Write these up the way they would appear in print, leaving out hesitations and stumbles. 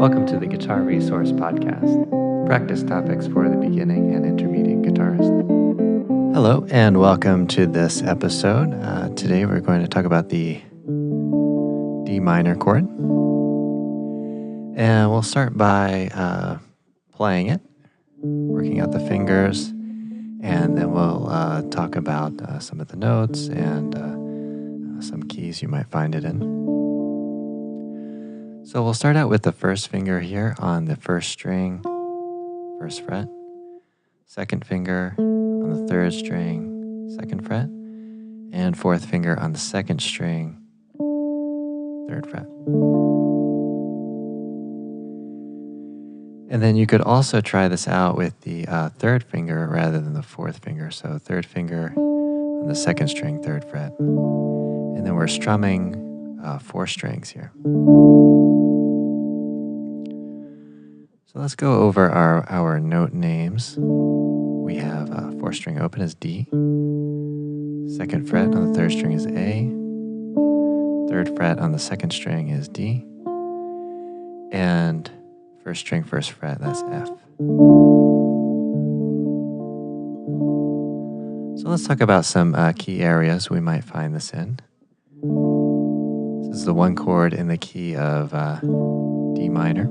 Welcome to the Guitar Resource Podcast, practice topics for the beginning and intermediate guitarist. Hello, and welcome to this episode. Today we're going to talk about the D minor chord. And we'll start by playing it, working out the fingers, and then we'll talk about some of the notes and some keys you might find it in. So we'll start out with the first finger here on the first string, first fret, second finger on the third string, second fret, and fourth finger on the second string, third fret. And then you could also try this out with the third finger rather than the fourth finger. So third finger on the second string, third fret. And then we're strumming 4 strings here. So let's go over our note names. We have 4th string open is D. Second fret on the third string is A. Third fret on the second string is D. And first string, first fret, that's F. So let's talk about some key areas we might find this in. This is the 1 chord in the key of D minor,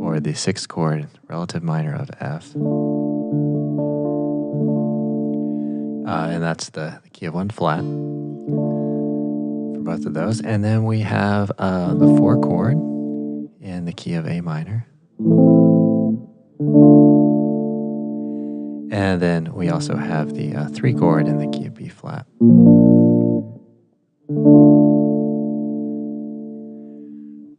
or the 6th chord, relative minor of F. And that's the key of 1 flat for both of those. And then we have the 4 chord in the key of A minor. And then we also have the 3 chord in the key of B flat.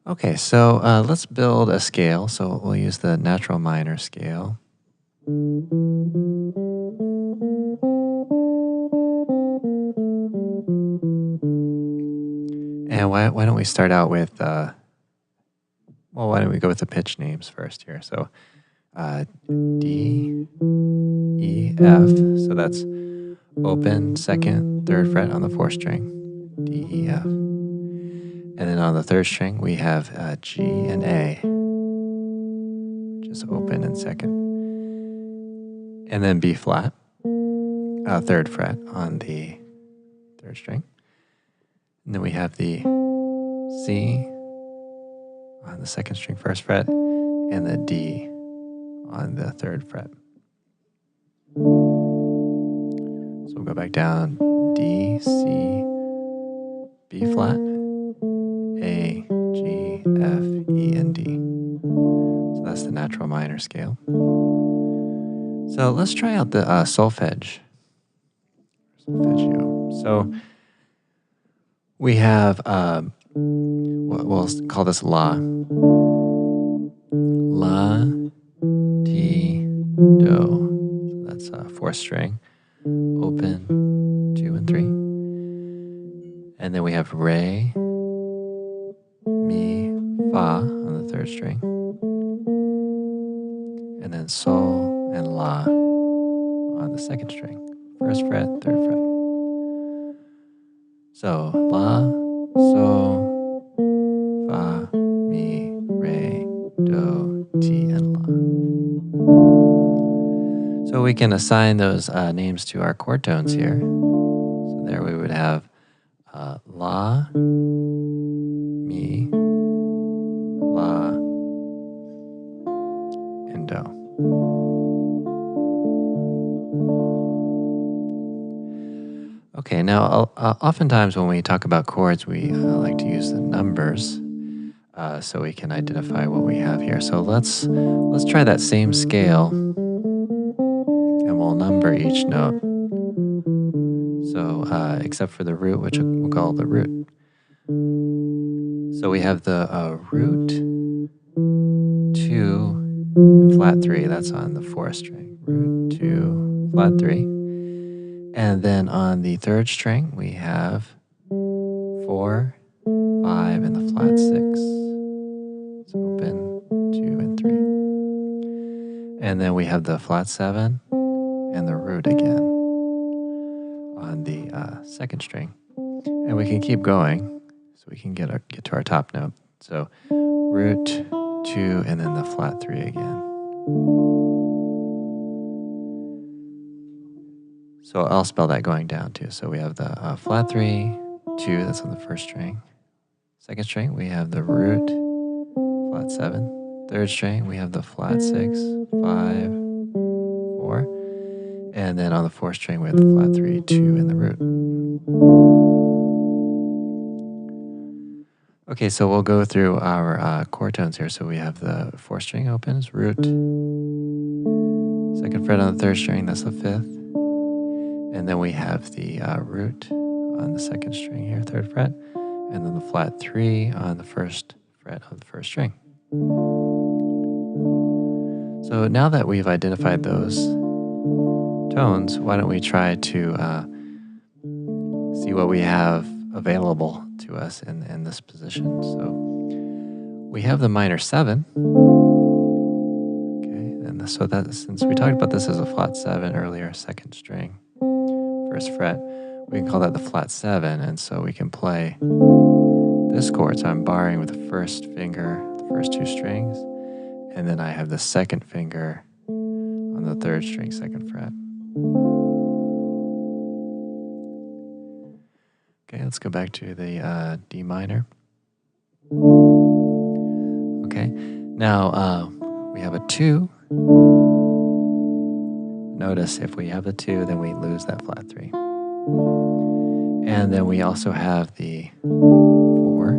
Okay, so let's build a scale. So we'll use the natural minor scale. And why don't we start out with, why don't we go with the pitch names first here? So D, E, F. So that's open, second, third fret on the 4th string. D, E, F. And then on the 3rd string, we have G and A, which is open and second. And then B flat, 3rd fret on the 3rd string. And then we have the C on the 2nd string, 1st fret, and the D on the 3rd fret. So we'll go back down, D, C, B flat, A, G, F, E, and D. So that's the natural minor scale. So let's try out the solfege. Solfeggio. So we have, we'll call this La. La, Ti, Do. So that's 4th string. Open, 2 and 3. And then we have Re, Mi, Fa on the 3rd string. And then Sol and La on the 2nd string. 1st fret, 3rd fret. So La, So, Fa, Mi, Re, Do, Ti, and La. So we can assign those names to our chord tones here. So there we would have La, Mi, La, and Do. Okay, now oftentimes when we talk about chords, we like to use the numbers so we can identify what we have here. So let's try that same scale, and we'll number each note. So except for the root, which we'll call the root. So we have the root 2 and flat 3. That's on the 4th string. Root 2, flat 3. And then on the 3rd string, we have 4, 5, and the flat 6. It's open, 2, and 3. And then we have the flat 7 and the root again on the 2nd string. And we can keep going so we can get to our top note. So root 2, and then the flat 3 again. So I'll spell that going down too. So we have the flat 3, 2, that's on the first string. Second string, we have the root, flat 7. Third string, we have the flat 6, 5, 4. And then on the fourth string, we have the flat 3, 2, and the root. Okay, so we'll go through our chord tones here. So we have the fourth string opens, root. Second fret on the third string, that's the 5th. And then we have the root on the second string here, 3rd fret. And then the flat 3 on the 1st fret of the 1st string. So now that we've identified those tones, why don't we try to see what we have available to us in this position. So we have the minor 7. Okay, and so that since we talked about this as a flat 7 earlier, second string, 1st fret, we can call that the flat 7, and so we can play this chord. So I'm barring with the first finger, the first 2 strings, and then I have the second finger on the 3rd string, 2nd fret. Okay, let's go back to the D minor. Okay, now we have a 2. Notice if we have the 2, then we lose that flat 3. And then we also have the 4.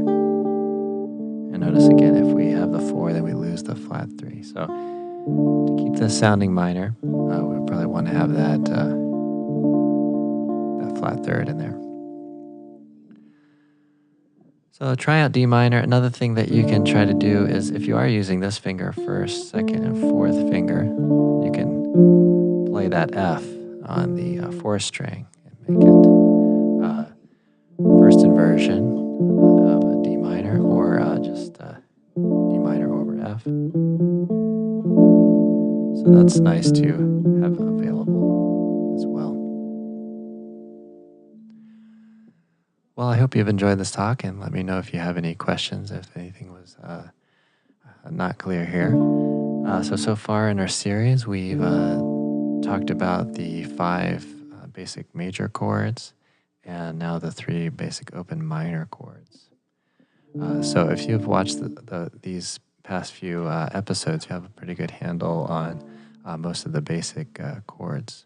And notice again, if we have the 4, then we lose the flat 3. So to keep this sounding minor, we probably want to have that, that flat 3rd in there. So try out D minor. Another thing that you can try to do is if you are using this finger, 1st, 2nd, and 4th finger, you can play that F on the 4th string and make it first inversion of a D minor, or just D minor over F. So that's nice to have available as well. Well, I hope you've enjoyed this talk, and let me know if you have any questions, if anything was not clear here. So far in our series, we've talked about the 5 basic major chords, and now the 3 basic open minor chords. So if you've watched these past few episodes, you have a pretty good handle on most of the basic chords.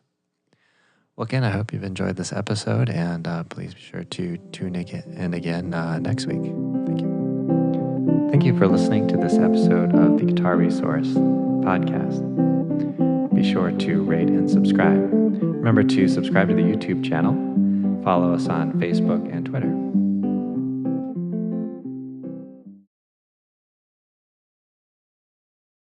Well, again, I hope you've enjoyed this episode, and please be sure to tune in again next week. Thank you. Thank you for listening to this episode of the Guitar Resource podcast. Be sure to rate and subscribe. Remember to subscribe to the YouTube channel. Follow us on Facebook and Twitter.